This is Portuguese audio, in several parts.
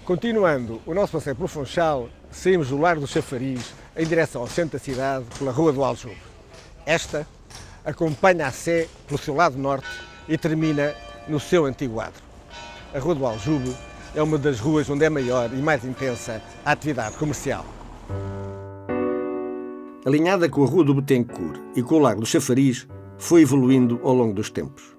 Continuando o nosso passeio pelo Funchal, saímos do Largo do Chafariz em direção ao centro da cidade pela Rua do Aljube. Esta acompanha a Sé pelo seu lado norte e termina no seu antigo adro. A Rua do Aljube é uma das ruas onde é maior e mais intensa a atividade comercial. Alinhada com a Rua do Betancourt e com o Largo do Chafariz, foi evoluindo ao longo dos tempos.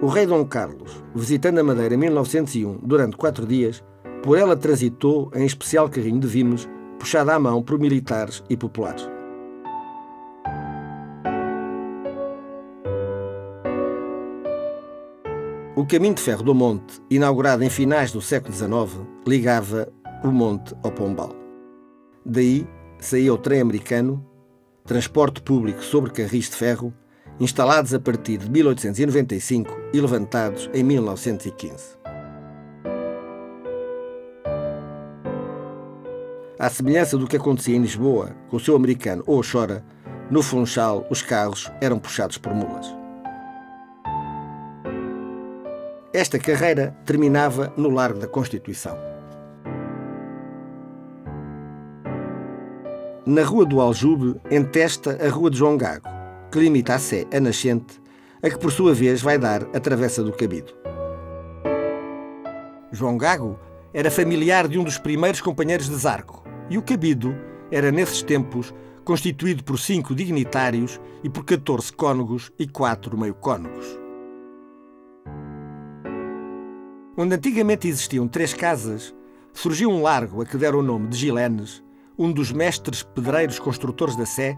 O rei Dom Carlos, visitando a Madeira em 1901 durante 4 dias, por ela transitou em especial carrinho de vimes, puxado à mão por militares e populares. O caminho de ferro do Monte, inaugurado em finais do século XIX, ligava o Monte ao Pombal. Daí saía o trem americano, transporte público sobre carris de ferro, instalados a partir de 1895 e levantados em 1915. À semelhança do que acontecia em Lisboa, com o seu americano ou Oxora, no Funchal os carros eram puxados por mulas. Esta carreira terminava no Largo da Constituição. Na Rua do Aljube entesta a Rua de João Gago, que limita a Sé a nascente, a que por sua vez vai dar a Travessa do Cabido. João Gago era familiar de um dos primeiros companheiros de Zarco, e o Cabido era, nesses tempos, constituído por 5 dignitários e por 14 cônegos e 4 meio-cônegos. Onde antigamente existiam 3 casas, surgiu um largo a que deram o nome de Gilenes, um dos mestres pedreiros construtores da Sé,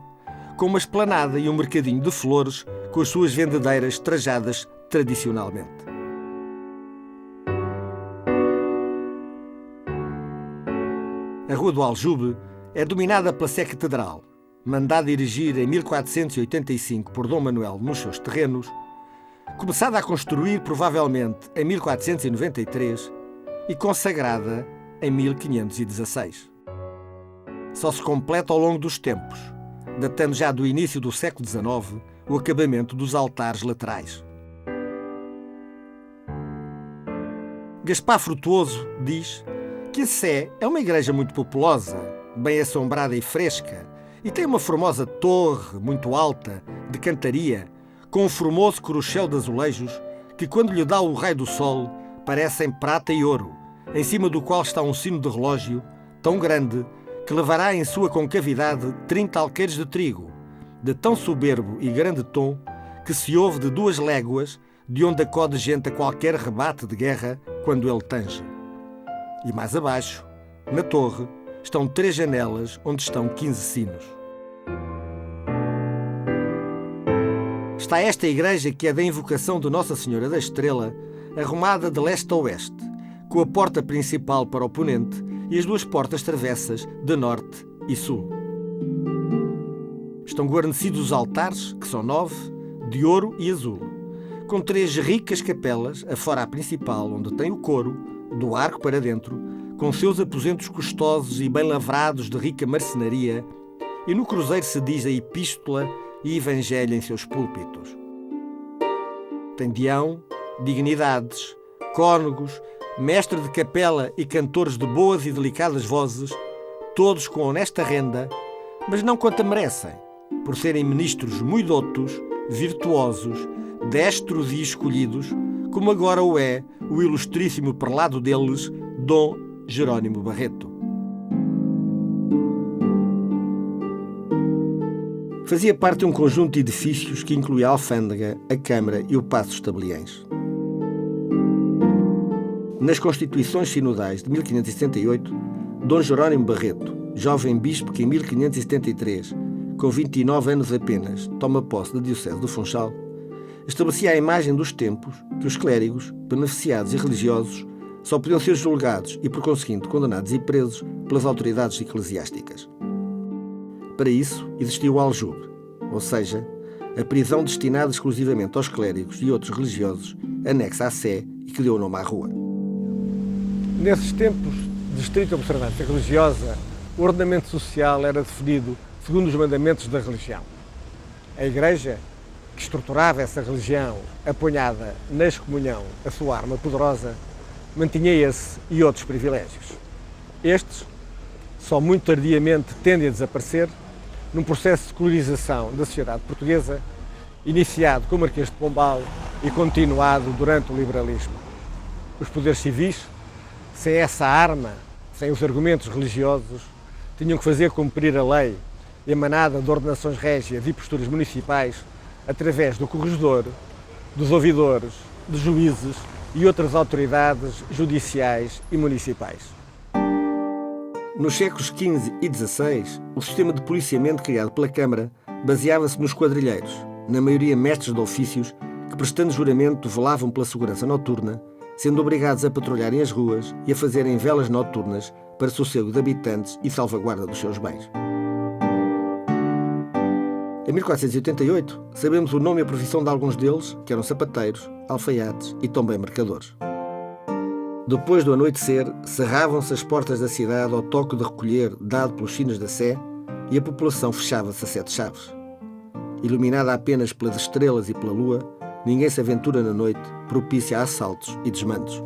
com uma esplanada e um mercadinho de flores com as suas vendedeiras trajadas tradicionalmente. A Rua do Aljube é dominada pela Sé Catedral, mandada erigir em 1485 por Dom Manuel nos seus terrenos, começada a construir provavelmente em 1493 e consagrada em 1516. Só se completa ao longo dos tempos, datando já do início do século XIX, o acabamento dos altares laterais. Gaspar Frutuoso diz que a Sé é uma igreja muito populosa, bem assombrada e fresca, e tem uma formosa torre muito alta, de cantaria, com um formoso coruchel de azulejos, que quando lhe dá o raio do sol, parecem prata e ouro, em cima do qual está um sino de relógio, tão grande, que levará em sua concavidade 30 alqueires de trigo, de tão soberbo e grande tom, que se ouve de 2 léguas, de onde acode gente a qualquer rebate de guerra, quando ele tange. E mais abaixo, na torre, estão 3 janelas, onde estão 15 sinos. Está esta igreja, que é da invocação de Nossa Senhora da Estrela, arrumada de leste a oeste, com a porta principal para o ponente e as 2 portas travessas de norte e sul. Estão guarnecidos os altares, que são 9, de ouro e azul, com 3 ricas capelas, afora a principal, onde tem o coro, do arco para dentro, com seus aposentos custosos e bem lavrados de rica marcenaria, e no cruzeiro se diz a epístola e evangelho em seus púlpitos. Tem deão, dignidades, cônegos, mestre de capela e cantores de boas e delicadas vozes, todos com honesta renda, mas não quanto merecem, por serem ministros muito doutos, virtuosos, destros e escolhidos, como agora o é o ilustríssimo prelado deles, Dom Jerónimo Barreto. Fazia parte de um conjunto de edifícios que incluía a alfândega, a câmara e o Paço dos Tabeliães. Nas Constituições Sinodais de 1578, Dom Jerónimo Barreto, jovem bispo que em 1573, com 29 anos apenas, toma posse da Diocese do Funchal, estabelecia a imagem dos tempos que os clérigos, beneficiados e religiosos só podiam ser julgados e, por conseguinte, condenados e presos pelas autoridades eclesiásticas. Para isso, existiu o aljube, ou seja, a prisão destinada exclusivamente aos clérigos e outros religiosos, anexa à Sé e que deu o nome à rua. Nesses tempos de estrita observância religiosa, o ordenamento social era definido segundo os mandamentos da religião. A Igreja, que estruturava essa religião, apoiada na excomunhão, a sua arma poderosa, mantinha esse e outros privilégios. Estes, só muito tardiamente, tendem a desaparecer num processo de secularização da sociedade portuguesa, iniciado com o Marquês de Pombal e continuado durante o liberalismo. Os poderes civis, sem essa arma, sem os argumentos religiosos, tinham que fazer cumprir a lei emanada de ordenações régias e posturas municipais através do corregedor, dos ouvidores, de juízes e outras autoridades judiciais e municipais. Nos séculos XV e XVI, o sistema de policiamento criado pela Câmara baseava-se nos quadrilheiros, na maioria mestres de ofícios, que prestando juramento velavam pela segurança noturna, sendo obrigados a patrulharem as ruas e a fazerem velas noturnas para sossego de habitantes e salvaguarda dos seus bens. Em 1488, sabemos o nome e a profissão de alguns deles, que eram sapateiros, alfaiates e também mercadores. Depois do anoitecer, cerravam-se as portas da cidade ao toque de recolher dado pelos sinos da Sé e a população fechava-se a 7 chaves. Iluminada apenas pelas estrelas e pela lua, ninguém se aventura na noite, propícia a assaltos e desmandos.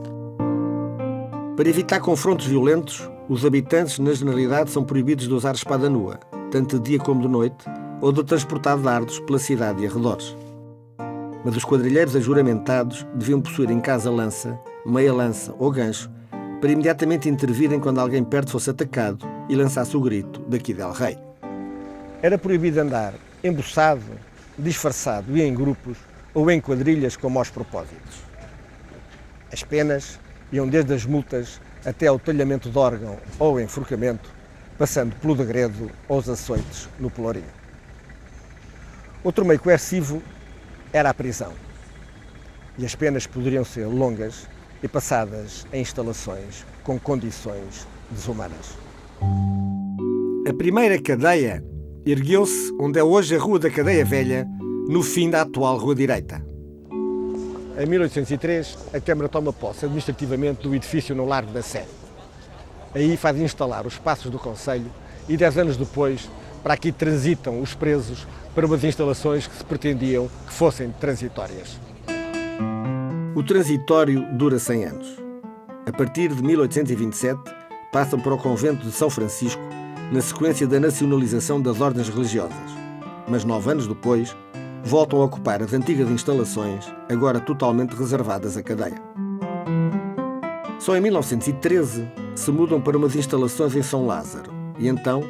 Para evitar confrontos violentos, os habitantes, na generalidade, são proibidos de usar espada nua, tanto de dia como de noite, ou de transportar dardos pela cidade e arredores. Mas os quadrilheiros ajuramentados deviam possuir em casa lança, meia lança ou gancho, para imediatamente intervirem quando alguém perto fosse atacado e lançasse o grito daqui del Rei. Era proibido andar embuçado, disfarçado e em grupos ou em quadrilhas com maus propósitos. As penas iam desde as multas até ao talhamento de órgão ou enforcamento, passando pelo degredo ou os açoites no pelourinho. Outro meio coercivo era a prisão, e as penas poderiam ser longas e passadas em instalações com condições desumanas. A primeira cadeia ergueu-se onde é hoje a Rua da Cadeia Velha, no fim da atual Rua Direita. Em 1803, a Câmara toma posse administrativamente do edifício no Largo da Sé. Aí faz instalar os espaços do Conselho e 10 anos depois, para aqui transitam os presos para umas instalações que se pretendiam que fossem transitórias. O transitório dura 100 anos. A partir de 1827, passam para o convento de São Francisco, na sequência da nacionalização das ordens religiosas. Mas 9 anos depois, voltam a ocupar as antigas instalações, agora totalmente reservadas à cadeia. Só em 1913 se mudam para umas instalações em São Lázaro e então,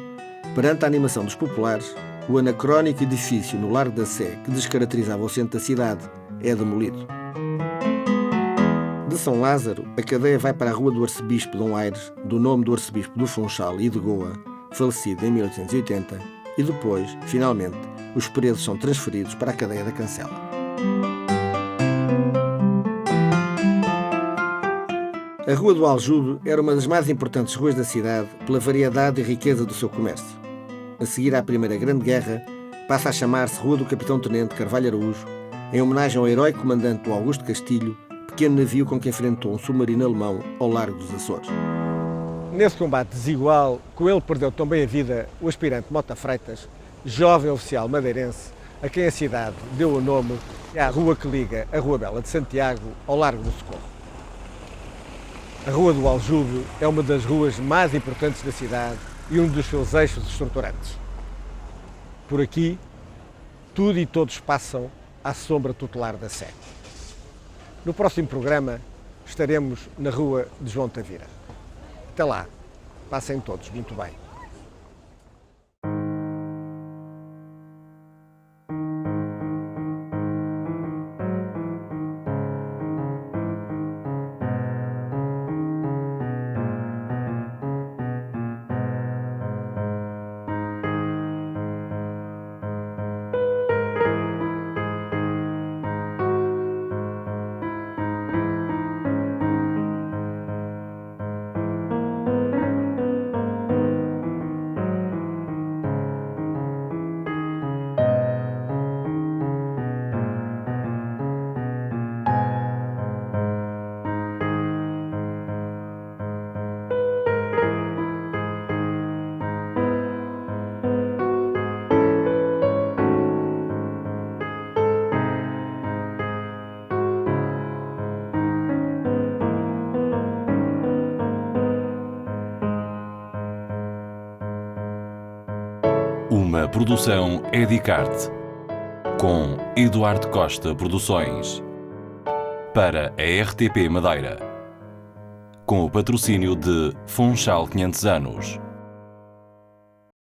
perante a animação dos populares, o anacrónico edifício no Largo da Sé, que descaracterizava o centro da cidade, é demolido. De São Lázaro, a cadeia vai para a Rua do Arcebispo Dom Aires, do nome do Arcebispo do Funchal e de Goa, falecido em 1880, e depois, finalmente, os presos são transferidos para a cadeia da Cancela. A Rua do Aljube era uma das mais importantes ruas da cidade pela variedade e riqueza do seu comércio. A seguir à Primeira Grande Guerra, passa a chamar-se Rua do Capitão-Tenente Carvalho Araújo, em homenagem ao heróico comandante do Augusto Castilho, pequeno navio com que enfrentou um submarino alemão ao largo dos Açores. Nesse combate desigual, com ele perdeu também a vida o aspirante Mota Freitas, jovem oficial madeirense, a quem a cidade deu o nome à rua que liga a Rua Bela de Santiago ao Largo do Socorro. A Rua do Aljube é uma das ruas mais importantes da cidade e um dos seus eixos estruturantes. Por aqui, tudo e todos passam à sombra tutelar da Sé. No próximo programa estaremos na Rua de João Tavira. Até lá, passem todos muito bem. Uma produção Edicarte, com Eduardo Costa Produções, para a RTP Madeira, com o patrocínio de Funchal 500 anos.